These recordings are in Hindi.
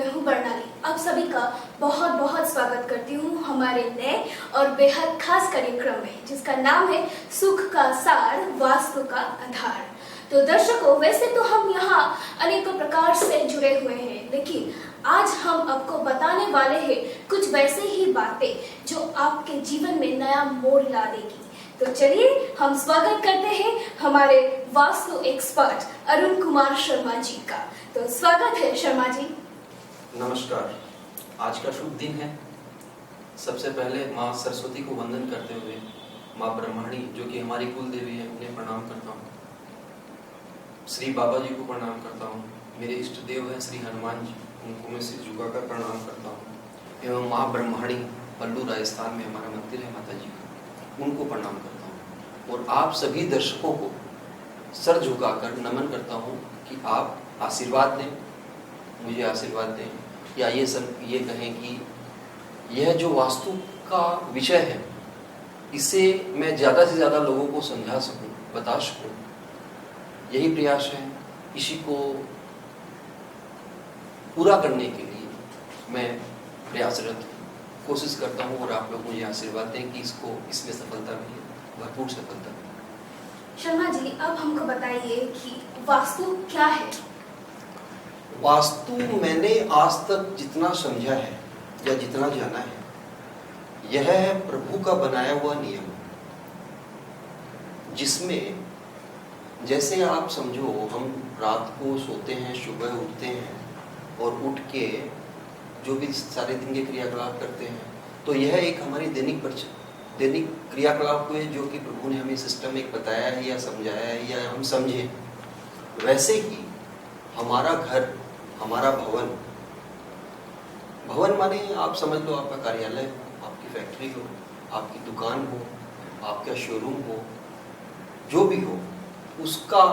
मैं हूं बरनाली। आप सभी का बहुत बहुत स्वागत करती हूं हमारे नए और बेहद खास कार्यक्रम में, जिसका नाम है सुख का सार वास्तु का आधार। तो दर्शकों, वैसे तो हम यहाँ अनेकों प्रकार से जुड़े हुए हैं, लेकिन आज हम आपको बताने वाले हैं कुछ वैसे ही बातें जो आपके जीवन में नया मोड़ ला देगी। तो चलिए हम स्वागत करते हैं हमारे वास्तु एक्सपर्ट अरुण कुमार शर्मा जी का। तो स्वागत है शर्मा जी। नमस्कार। आज का शुभ दिन है। सबसे पहले माँ सरस्वती को वंदन करते हुए माँ ब्रह्मणी, जो कि हमारी कुल देवी है, उन्हें प्रणाम करता हूँ। श्री बाबा जी को प्रणाम करता हूँ। मेरे इष्ट देव हैं श्री हनुमान जी, उनको मैं सिर झुकाकर प्रणाम करता हूँ। एवं माँ ब्रह्मणी, पल्लू राजस्थान में हमारा मंदिर है माता जी का, उनको प्रणाम करता हूँ। और आप सभी दर्शकों को सर झुकाकर नमन करता हूँ कि आप आशीर्वाद दें, मुझे आशीर्वाद दें, या ये कहें कि यह जो वास्तु का विषय है, इसे मैं ज़्यादा से ज़्यादा लोगों को समझा सकूं, बता सकूं, यही प्रयास है। इसी को पूरा करने के लिए मैं प्रयासरत कोशिश करता हूं और आप लोग मुझे आशीर्वाद दें कि इसमें सफलता मिले, भरपूर सफलता मिले। शर्मा जी, अब हमको बताइए कि वास्तु क्या है? वास्तु मैंने आज तक जितना समझा है या जितना जाना है, यह है प्रभु का बनाया हुआ नियम, जिसमें जैसे आप समझो, हम रात को सोते हैं, सुबह उठते हैं और उठ के जो भी सारे दिन के क्रियाकलाप करते हैं, तो यह एक हमारी दैनिक क्रियाकलाप को है, जो कि प्रभु ने हमें सिस्टम एक बताया है या समझाया है या हम समझे। वैसे ही हमारा घर, हमारा भवन माने आप समझ लो आपका कार्यालय हो, आपकी फैक्ट्री हो, आपकी दुकान हो, आपका शोरूम हो, जो भी हो, उसका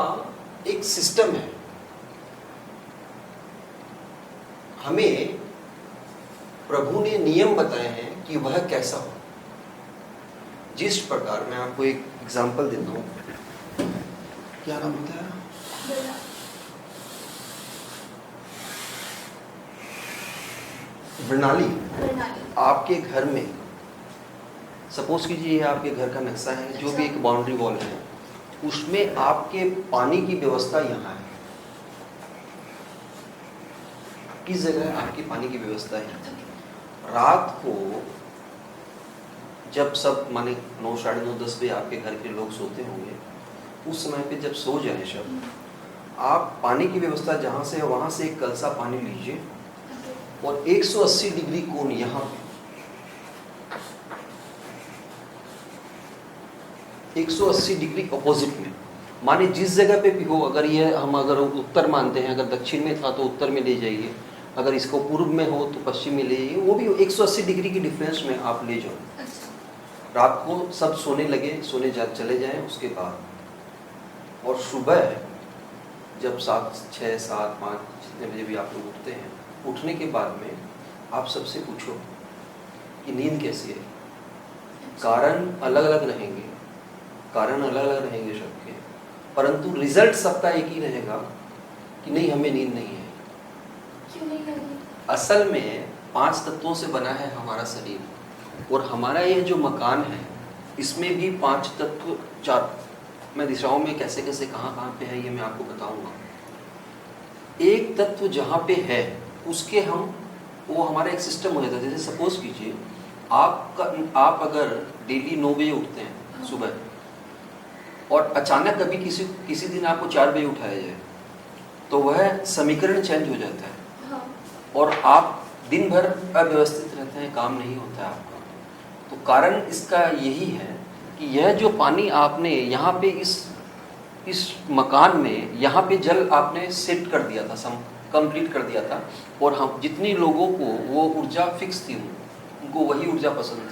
एक सिस्टम है। हमें प्रभु ने नियम बताए हैं कि वह कैसा हो। जिस प्रकार, मैं आपको एक एग्जांपल देता हूं। क्या नाम होता है? प्रणाली। आपके घर में सपोज कीजिए आपके घर का नक्शा है, जो भी एक बाउंड्री वॉल है, उसमें आपके पानी की व्यवस्था यहाँ है। किस जगह आपकी पानी की व्यवस्था है? रात को जब सब माने 9, साढ़े 9, 10 बजे आपके घर के लोग सोते होंगे, उस समय पे जब सो जाए सब, आप पानी की व्यवस्था जहाँ से है वहाँ से एक कलसा पानी लीजिए और 180 डिग्री कोण यहाँ पे 180 डिग्री अपोजिट में, माने जिस जगह पे भी हो, अगर उत्तर मानते हैं, अगर दक्षिण में था तो उत्तर में ले जाइए, अगर इसको पूर्व में हो तो पश्चिम में ले जाइए, वो भी 180 डिग्री की डिफरेंस में आप ले जाओ। रात को सब सोने लगे, चले जाएं उसके बाद, और सुबह जब 7, 6, 7, 5 जितने बजे भी आप लोग उठते हैं, उठने के बाद में आप सबसे पूछो कि नींद कैसी है। कारण अलग अलग रहेंगे सबके, परंतु रिजल्ट सबका एक ही रहेगा कि नहीं, हमें नींद नहीं है। क्यों नहीं लगी? असल में 5 तत्वों से बना है हमारा शरीर, और हमारा यह जो मकान है, इसमें भी 5 तत्व, 4 मैं दिशाओं में कैसे कहाँ पे है ये मैं आपको बताऊंगा। एक तत्व जहाँ पे है उसके वो हमारा एक सिस्टम हो जाता है। जैसे सपोज कीजिए आप अगर डेली 9 बजे उठते हैं सुबह, और अचानक कभी किसी दिन आपको 4 बजे उठाया जाए, तो वह समीकरण चेंज हो जाता है। हाँ। और आप दिन भर अव्यवस्थित रहते हैं, काम नहीं होता है आपका। तो कारण इसका यही है कि यह जो पानी आपने यहाँ पे इस मकान में, यहाँ पे जल आपने सेट कर दिया था, कंप्लीट कर दिया था, और हम जितनी लोगों को वो ऊर्जा फिक्स थी, उनको वही ऊर्जा पसंद थी।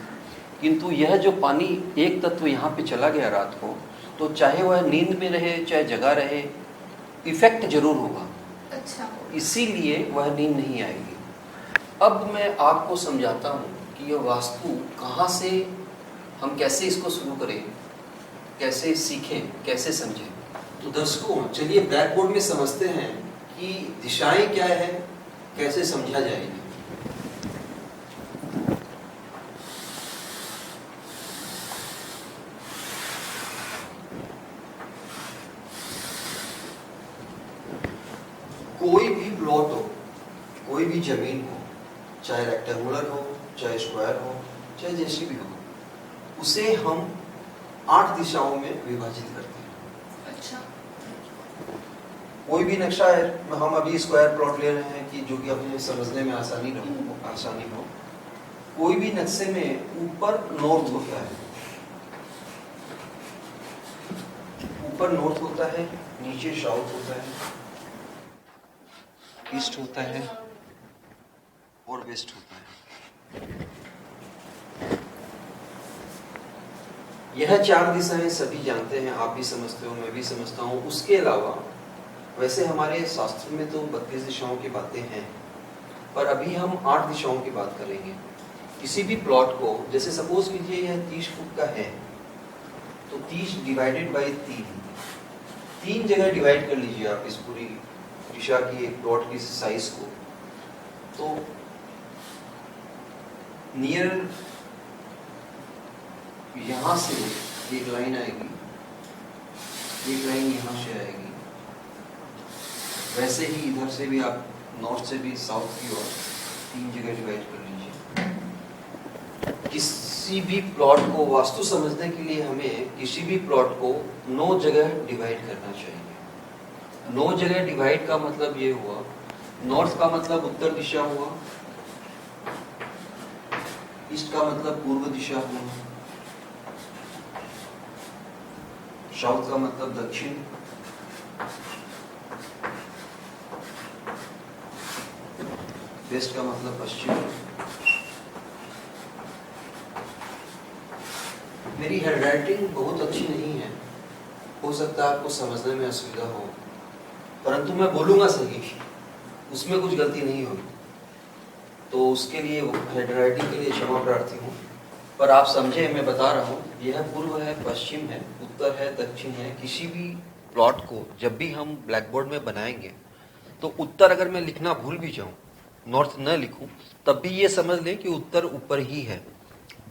किंतु यह जो पानी एक तत्व यहाँ पे चला गया रात को, तो चाहे वह नींद में रहे चाहे जगा रहे, इफेक्ट जरूर होगा। अच्छा। इसीलिए वह नींद नहीं आएगी। अब मैं आपको समझाता हूँ कि यह वास्तु कहाँ से, हम कैसे इसको शुरू करें, कैसे सीखें, कैसे समझें। तो दर्शकों, चलिए ब्लैक बोर्ड में समझते हैं कि दिशाएं क्या है, कैसे समझा जाएगी? कोई भी प्लॉट हो, कोई भी जमीन हो, चाहे रेक्टेंगुलर हो, चाहे स्क्वायर हो, चाहे जैसी भी हो, उसे हम 8 दिशाओं में विभाजित करते हैं। अच्छा। कोई भी नक्शा है, हम अभी स्क्वायर प्लॉट ले रहे हैं कि जो कि अपने समझने में आसानी हो। कोई भी नक्शे में ऊपर नॉर्थ होता है, नीचे साउथ होता है, ईस्ट होता है और वेस्ट होता है। यह 4 दिशाएं सभी जानते हैं, आप भी समझते हो, मैं भी समझता हूँ। उसके अलावा वैसे हमारे शास्त्र में तो 32 दिशाओं की बातें हैं, पर अभी हम 8 दिशाओं की बात करेंगे। किसी भी प्लॉट को, जैसे सपोज कीजिए यह 30 फुट का है, तो 30 डिवाइडेड बाई 3 जगह डिवाइड कर लीजिए आप इस पूरी दिशा की एक प्लॉट की साइज को। तो नियर यहां से एक लाइन आएगी, एक लाइन यहां से आएगी, वैसे ही इधर से भी आप नॉर्थ से भी साउथ की ओर 3 जगह डिवाइड कर लीजिए। किसी भी प्लॉट को वास्तु समझने के लिए हमें किसी भी प्लॉट को 9 जगह डिवाइड करना चाहिए। 9 जगह डिवाइड का मतलब ये हुआ, नॉर्थ का मतलब उत्तर दिशा हुआ, ईस्ट का मतलब पूर्व दिशा हुआ, साउथ का मतलब दक्षिण, वेस्ट का मतलब पश्चिम। मेरी हैंडराइटिंग बहुत अच्छी नहीं है, हो सकता है आपको समझने में असुविधा हो, परंतु मैं बोलूंगा सही, उसमें कुछ गलती नहीं होगी, तो उसके लिए हैंडराइटिंग के लिए क्षमा प्रार्थी हूँ। पर आप समझे, मैं बता रहा हूँ, यह पूर्व है, पश्चिम है, उत्तर है, दक्षिण है। किसी भी प्लॉट को जब भी हम ब्लैक बोर्ड में बनाएंगे, तो उत्तर अगर मैं लिखना भूल भी जाऊं, नॉर्थ न लिखूं, तब भी ये समझ लें कि उत्तर ऊपर ही है,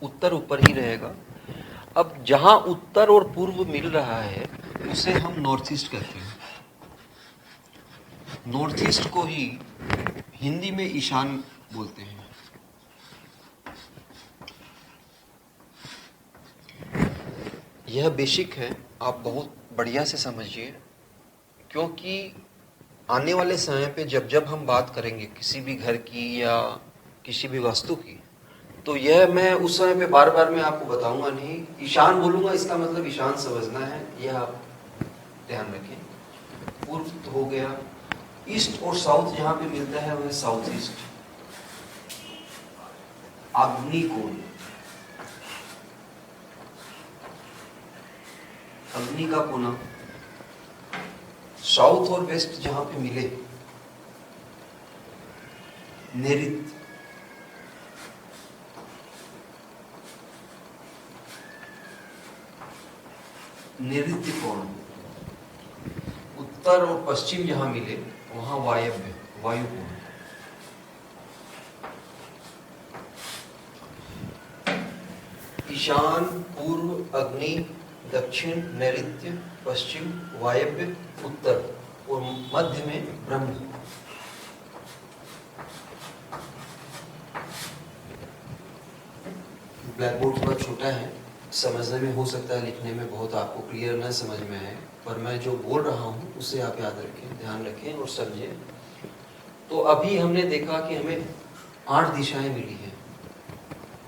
उत्तर ऊपर ही रहेगा। अब जहां उत्तर और पूर्व मिल रहा है उसे हम नॉर्थ ईस्ट कहते हैं। नॉर्थ ईस्ट को ही हिंदी में ईशान बोलते हैं। यह बेसिक है, आप बहुत बढ़िया से समझिए, क्योंकि आने वाले समय पे जब जब हम बात करेंगे किसी भी घर की या किसी भी वस्तु की, तो यह मैं उस समय पे बार बार मैं आपको बताऊंगा नहीं। ईशान बोलूंगा, इसका मतलब ईशान समझना है, यह आप ध्यान रखें। पूर्व हो गया, ईस्ट और साउथ जहां पे मिलता है वह साउथ ईस्ट। आग्नेय कोण, अग्नि का कोना, साउथ और वेस्ट जहां पे मिले, नैऋत्य। नैऋत्य कोण, उत्तर और पश्चिम जहां मिले वहां वायव्य, वायु कोण। ईशान, पूर्व, अग्नि, दक्षिण, नैऋत्य, पश्चिम, वायव्य, उत्तर और मध्य में ब्रह्म। ब्लैक बोर्ड थोड़ा छोटा है, समझने में हो सकता है, लिखने में बहुत आपको क्लियर न समझ में आए, पर मैं जो बोल रहा हूँ उसे आप याद रखें, ध्यान रखें और समझें। तो अभी हमने देखा कि हमें 8 दिशाएं मिली हैं,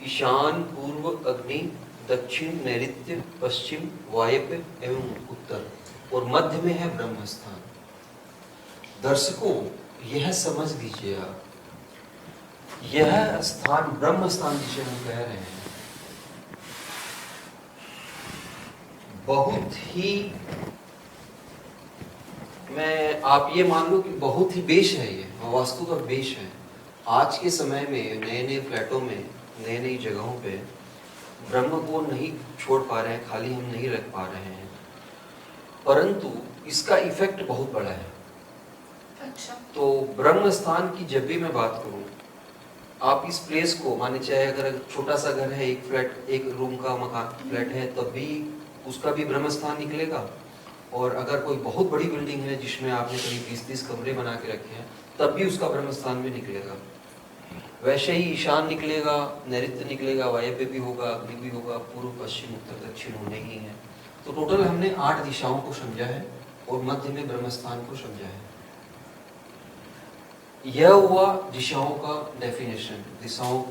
ईशान, पूर्व, अग्नि, दक्षिण, नैऋत्य, पश्चिम, वायव्य एवं उत्तर, और मध्य में है ब्रह्म स्थान। दर्शकों, यह समझ लीजिए आप, यह स्थान ब्रह्म स्थान जिसे हम कह रहे हैं, बहुत ही, मैं आप ये मान लो कि बहुत ही बेश है, ये वास्तु का बेश है। आज के समय में नए नए फ्लैटों में, नई नई जगहों पे ब्रह्म को नहीं छोड़ पा रहे हैं, खाली हम नहीं रख पा रहे हैं, परंतु इसका इफेक्ट बहुत बड़ा है। अच्छा। तो ब्रह्म स्थान की जब भी मैं बात करूं, आप इस प्लेस को माने, चाहे अगर छोटा सा घर है, एक फ्लैट, एक रूम का मकान फ्लैट है, तब भी उसका भी ब्रह्म स्थान निकलेगा। और अगर कोई बहुत बड़ी बिल्डिंग है जिसमें आपने करीब 20-30 कमरे बना के रखे हैं, तब भी उसका ब्रह्म स्थान भी निकलेगा। वैसे ही ईशान निकलेगा, नैऋत्य निकलेगा, वायव्य भी होगा, अग्नि भी होगा, पूर्व पश्चिम उत्तर दक्षिण होने ही है। तो टोटल हमने 8 दिशाओं को समझा है और मध्य में ब्रह्म स्थान को समझा है। यह हुआ दिशाओं का डेफिनेशन, दिशाओं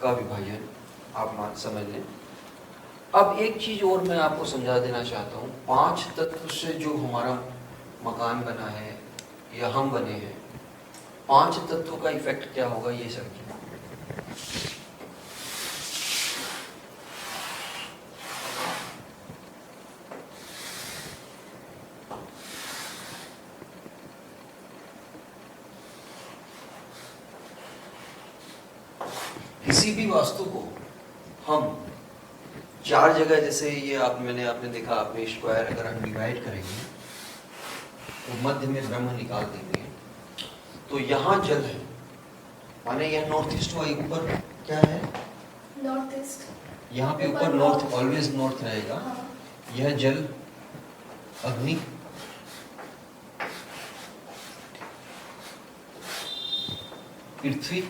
का विभाजन, आप मान समझ लें। अब एक चीज और मैं आपको समझा देना चाहता हूँ। 5 तत्व से जो हमारा मकान बना है या हम बने हैं, 5 तत्वों का इफेक्ट क्या होगा ये समझिए। किसी भी वास्तु को हम 4 जगह, जैसे ये आपने देखा, आपने स्क्वायर अगर हम डिवाइड करेंगे तो मध्य में ब्रह्म निकाल देंगे। तो यहाँ जल है, माने यह नॉर्थ ईस्ट वाई ऊपर क्या है, नॉर्थ ईस्ट, यहाँ पे ऊपर नॉर्थ, ऑलवेज नॉर्थ रहेगा। हाँ। यह जल, अग्नि, पृथ्वी,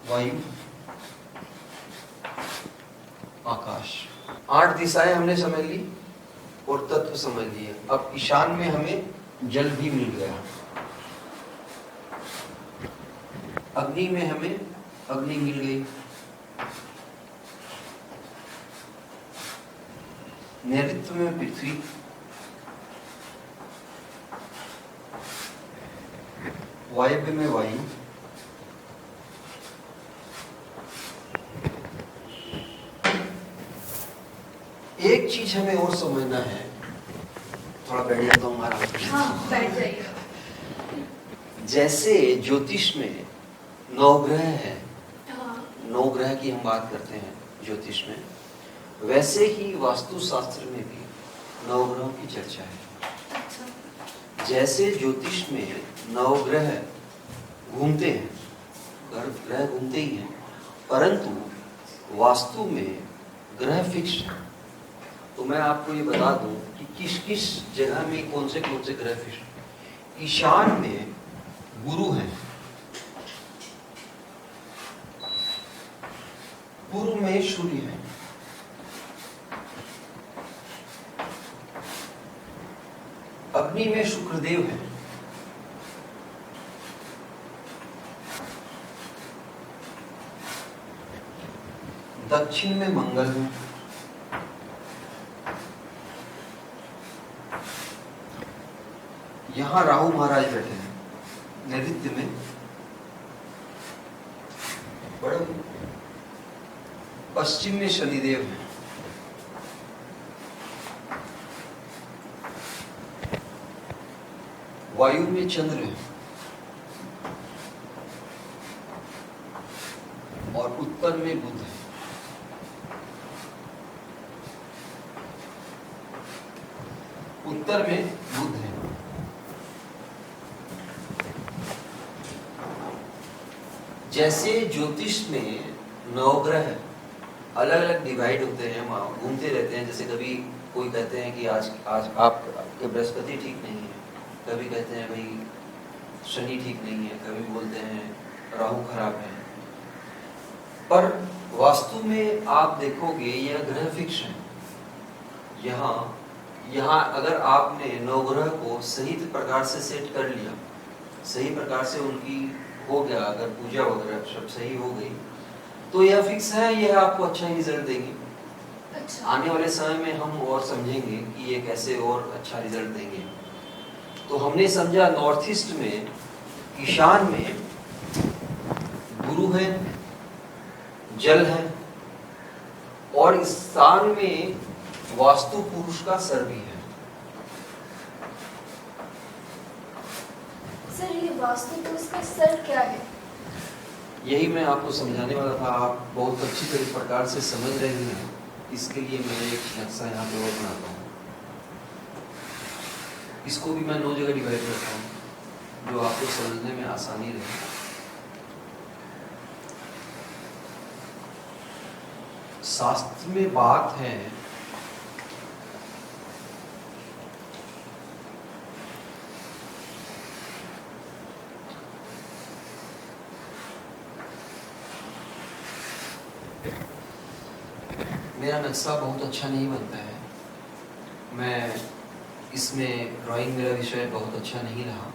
वायु, आकाश। 8 दिशाएं हमने समझ ली और तत्व समझ लिए। अब ईशान में हमें जल भी मिल गया, अग्नि में हमें अग्नि मिल गई, नैऋत्य में पृथ्वी, वायव्य में वायु, एक चीज हमें और समझना है, थोड़ा बैठ जाता हूँ हमारा। हाँ, बैठ जाइए। जैसे ज्योतिष में 9 ग्रह है, हाँ। 9 ग्रह की हम बात करते हैं ज्योतिष में, वैसे ही वास्तुशास्त्र में भी 9 ग्रहों की चर्चा है। अच्छा। जैसे ज्योतिष में 9 ग्रह घूमते हैं, ग्रह घूमते ही हैं, परंतु वास्तु में ग्रह फिक्स है। तो मैं आपको ये बता दूं कि किस किस जगह में कौन से ग्रह फिक्स है। ईशान में गुरु है, पूर्व में सूर्य है, अग्नि में शुक्रदेव है, दक्षिण में मंगल है, यहां राहु महाराज बैठे हैं, नैऋत्य में बड़े, पश्चिम में शनिदेव है, वायु में चंद्र है और उत्तर में बुध है। उत्तर में बुध है। जैसे ज्योतिष में 9 ग्रह अलग अलग डिवाइड होते हैं, घूमते रहते हैं। जैसे कभी कोई कहते हैं कि आज आपके बृहस्पति ठीक नहीं है, कभी कहते हैं भाई शनि ठीक नहीं है, कभी बोलते हैं राहु खराब है। पर वास्तु में आप देखोगे यह ग्रह फिक्स है। यहाँ अगर आपने 9 ग्रह को सही प्रकार से सेट कर लिया, सही प्रकार से उनकी हो गया, अगर पूजा वगैरह सब सही हो गई, तो यह फिक्स है, यह आपको अच्छा ही रिजल्ट देंगे। अच्छा। आने वाले समय में हम और समझेंगे कि ये कैसे और अच्छा रिजल्ट देंगे। तो हमने समझा नॉर्थ ईस्ट में ईशान में गुरु है, जल है, और इस स्थान में वास्तु पुरुष का सर भी है। सर, ये वास्तु पुरुष का सर क्या है? यही मैं आपको समझाने वाला था। आप बहुत अच्छी प्रकार से समझ रहे हैं इसके लिए मैं एक नक्शा यहाँ पे और बनाता हूँ। इसको भी मैं 9 जगह डिवाइड करता हूँ जो आपको समझने में आसानी रहे। शास्त्र में बात है मेरा नक्शा बहुत अच्छा नहीं बनता है, मैं इसमें ड्राइंग मेरा विषय बहुत अच्छा नहीं रहा,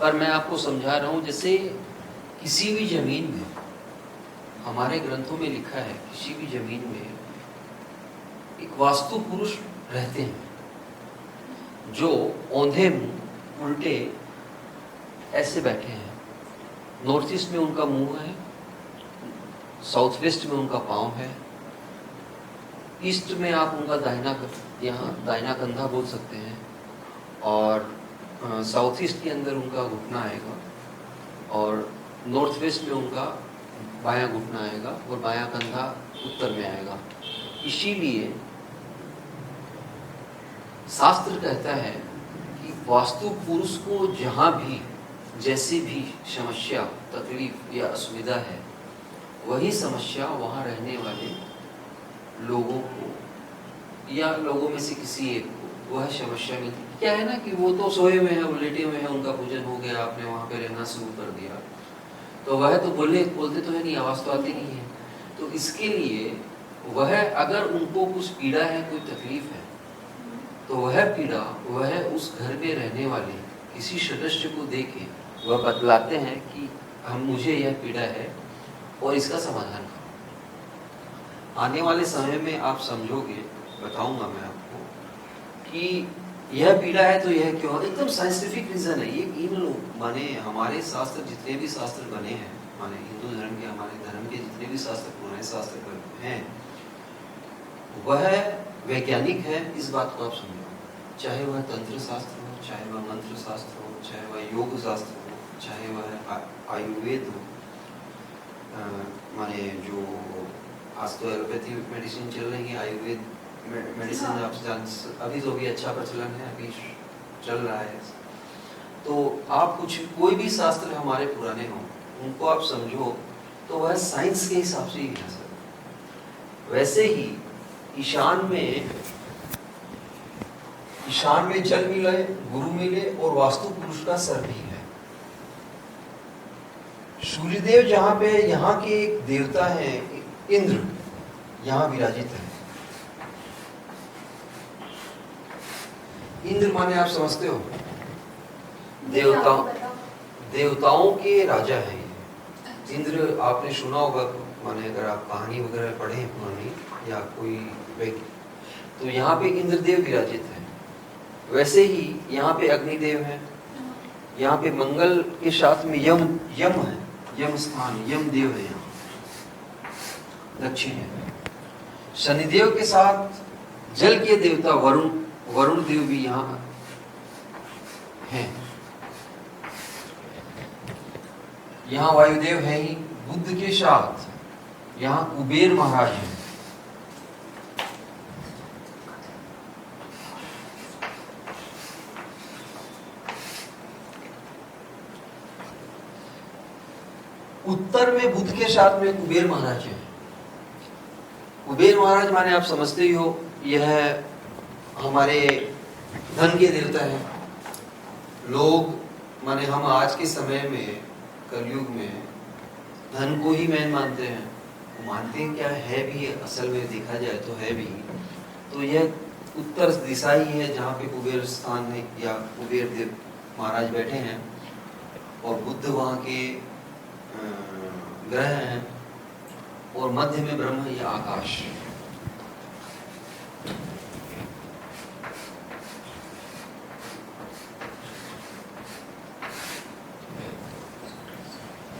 पर मैं आपको समझा रहा हूँ। जैसे किसी भी जमीन में, हमारे ग्रंथों में लिखा है, किसी भी जमीन में एक वास्तु पुरुष रहते हैं जो औंधे मुंह उल्टे ऐसे बैठे हैं। नॉर्थ ईस्ट में उनका मुंह है, साउथ वेस्ट में उनका पांव है, ईस्ट में आप उनका दाहिना कंधा बोल सकते हैं, और साउथ ईस्ट के अंदर उनका घुटना आएगा, और नॉर्थ वेस्ट में उनका बायां घुटना आएगा, और बायां कंधा उत्तर में आएगा। इसीलिए शास्त्र कहता है कि वास्तु पुरुष को जहाँ भी जैसी भी समस्या, तकलीफ या असुविधा है, वही समस्या वहाँ रहने वाले लोगों को या लोगों में से किसी एक को वह समस्या मिलती। क्या है ना कि वो तो सोए हुए हैं, लेटे हुए हैं, उनका पूजन हो गया, आपने वहाँ पे रहना शुरू कर दिया, तो वह तो बोलते तो है नहीं, आवाज़ तो आती नहीं है। तो इसके लिए वह, अगर उनको कुछ पीड़ा है, कोई तकलीफ है, तो वह पीड़ा वह उस घर में रहने वाले किसी सदस्य को देके वह बतलाते हैं कि मुझे यह पीड़ा है और इसका समाधान करो। आने वाले समय में आप समझोगे, बताऊंगा मैं आपको कि यह पीड़ा है तो यह क्यों, एकदम साइंटिफिक रीजन है ये। इन लोग माने हमारे शास्त्र, जितने भी शास्त्र बने हैं, माने हिंदू धर्म के, हमारे धर्म के जितने भी शास्त्र, पुराने शास्त्र हैं, वह वैज्ञानिक है, इस बात को आप समझो। चाहे वह तंत्र शास्त्र हो, चाहे वह मंत्र शास्त्र हो, चाहे वह योग शास्त्र हो, चाहे वह आयुर्वेद हो, माने जो आज तो एलोपैथी मेडिसिन चल रही है, आयुर्वेद मेडिसिन आप अभी तो भी अच्छा प्रचलन है, अभी चल रहा है। तो आप कोई भी शास्त्र हमारे पुराने हों, उनको आप समझो तो वह साइंस के हिसाब से ही है सर। वैसे ही ईशान में जल मिले, गुरु मिले, और वास्तु पुरुष का सर भी है। सूर्यदेव जहाँ पे, यहाँ के एक देवता है इंद्र, यहाँ विराजित है। इंद्र माने आप समझते हो, देवताओं के राजा है ये। इंद्र आपने सुना होगा, माने अगर आप कहानी वगैरह पढ़े पुरानी या कोई, तो यहाँ पे इंद्रदेव विराजित है। वैसे ही यहाँ पे अग्निदेव है, यहाँ पे मंगल के साथ में यम है, यम स्थान, यम देव है यहाँ दक्षिण है। शनिदेव के साथ जल के देवता वरुण देव भी यहाँ है। यहाँ वायुदेव है ही। बुध के साथ यहाँ कुबेर महाराज है। उत्तर में बुध के साथ में कुबेर महाराज है। कुबेर महाराज माने आप समझते ही हो, यह हमारे धन के देवता है। लोग माने हम आज के समय में, कलयुग में, धन को ही मैन मानते हैं। मानते हैं क्या है भी, असल में देखा जाए तो है भी। तो यह उत्तर दिशा ही है जहाँ पे कुबेर स्थान है या कुबेर देव महाराज बैठे हैं, और बुद्ध वहाँ के ग्रह हैं, और मध्य में ब्रह्म या आकाश।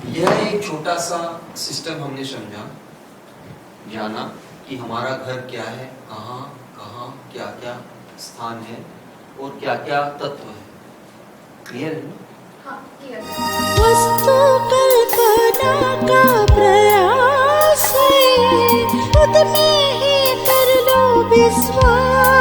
यह एक छोटा सा सिस्टम हमने जाना कि हमारा घर क्या है, कहाँ कहाँ क्या क्या स्थान है और क्या क्या तत्व है। क्लियर है ना? हाँ, क्लियर है। वस्तु कल्पना का प्रयास है, खुद में ही विश्वास